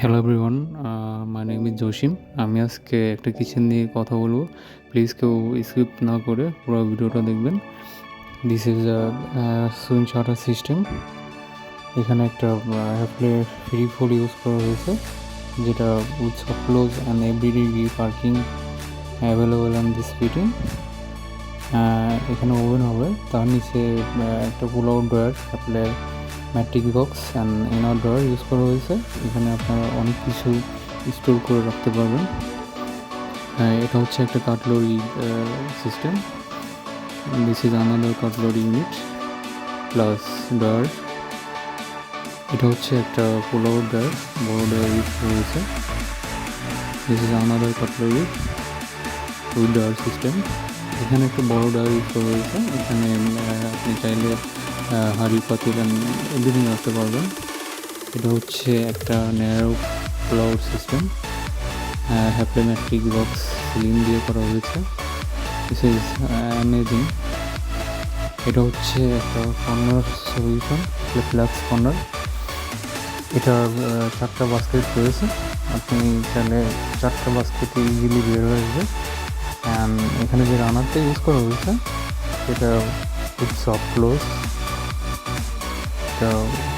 Hello everyone, my name is Jasim. আমি আজকে একটা কিচেন নিয়ে কথা বলবো। প্লিজ কেউ স্কিপ না করে পুরো ভিডিওটা দেখবেন। This is swing shutter system. এখানে একটা হ্যাফলে ফ্রি ফোর ইউজ করা হয়েছে, যেটা with close and everyday parking available on this fitting. এখানে ওভেন হবে, তার নিচে একটা pull out drawer, Hafele matrix box and inner drawer use করা হয়েছে। এখানে আপনারা অনেক কিছু স্টোর করে রাখতে পারবেন। এটা হচ্ছে একটা cutlery system. This is another cutlery unit plus drawer. এটা হচ্ছে একটা পুল আউট ড্রয়ার, বড় ড্রয়ার ইউজ করা হয়েছে। This is another cutlery with drawer system. এখানে একটা বড় ড্রয়ার ইউজ করা হয়েছে। এখানে আপনি চাইলে হাঁড়ি পাতিল এভরিথিং রাখতে পারবেন। এটা হচ্ছে একটা narrow pull out system, Hafele matrix box ceiling দিয়ে করা হয়েছে। This is amazing. এটা হচ্ছে একটা কর্নার সলিউশন, ফ্ল্যাক্স কর্নার। এটার 4টা বাস্কেট রয়েছে। আপনি চাইলে 4টা বাস্কেটে ইজিলি বের হয়ে আসবে। অ্যান্ড এখানে যে রানারটা ইউজ করা হয়েছে সেটা উইথ সফট ক্লোজ।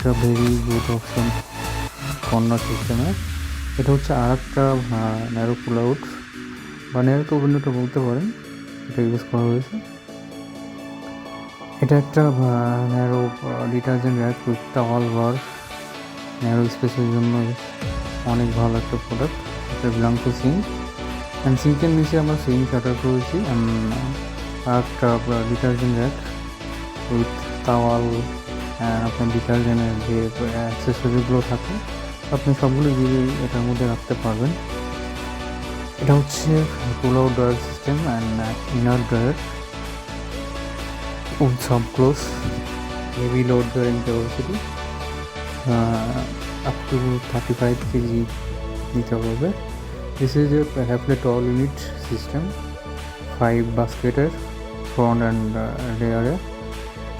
এটা ভেরি গুড অপশন কর্নার সিস্টেমের। এটা হচ্ছে আর একটা ন্যারো পুল আউট বা ন্যারো টোবেনটা বলতে পারেন, এটা ইউজ করা হয়েছে। এটা একটা narrow detergent rack with towel bar. Narrow স্পেসের জন্য অনেক ভালো একটা প্রোডাক্ট। এটা বিলং টু সিঙ্ক, অ্যান্ড সিঙ্কের নিচে আমরা সিঙ্ক শাটার করেছি। অ্যান্ড আর একটা ডিটারজেন্ট র্যাক উইথ টাওয়াল। আপনার ডিটারজেন্টের যে অ্যাক্সেসরিগুলো থাকে আপনি সবগুলো দিয়ে এটার মধ্যে রাখতে পারবেন। এটা হচ্ছে pull out drawer system and inner drawer with সব close, heavy load bearing capacity up to 35 KG নিতে হবে। This is a Hafele tall unit system, 5 বাস্কেটের ফ্রন্ট অ্যান্ড রেয়ারে।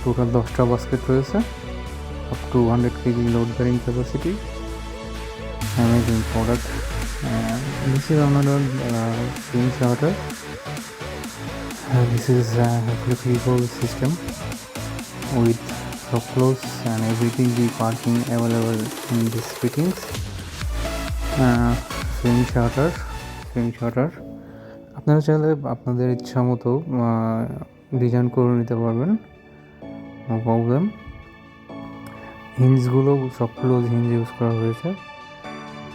টোটাল 10টা বাস্কেট রয়েছে, up to 100 KG load bearing capacity. Amazing product. This is another swing starter. This is a flexible system with soft close and everything the parking available in these fittings. Swing starter. আপনারা চাইলে আপনাদের ইচ্ছা মতো design করে নিতে পারবেন, no problem. হিঞ্জগুলো soft close hinge use করা হয়েছে।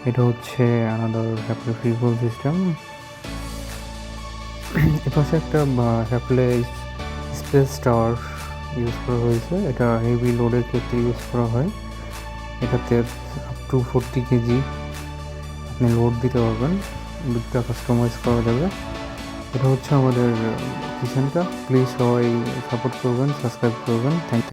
এটা হচ্ছে আনাদার হ্যাফলে ফ্রিফল সিস্টেম। এপাশে একটা হ্যাফলে স্পেস টাওয়ার ইউজ করা হয়েছে। এটা হেভি লোডের ক্ষেত্রে ইউজ করা হয়। এটাতে আপ টু 40 কেজি আপনি লোড দিতে পারবেন, লুকটা কাস্টমাইজ করা যাবে। এটা হচ্ছে আমাদের কিচেনটা। প্লিজ সবাই সাপোর্ট করবেন, সাবস্ক্রাইব করবেন। Thank you.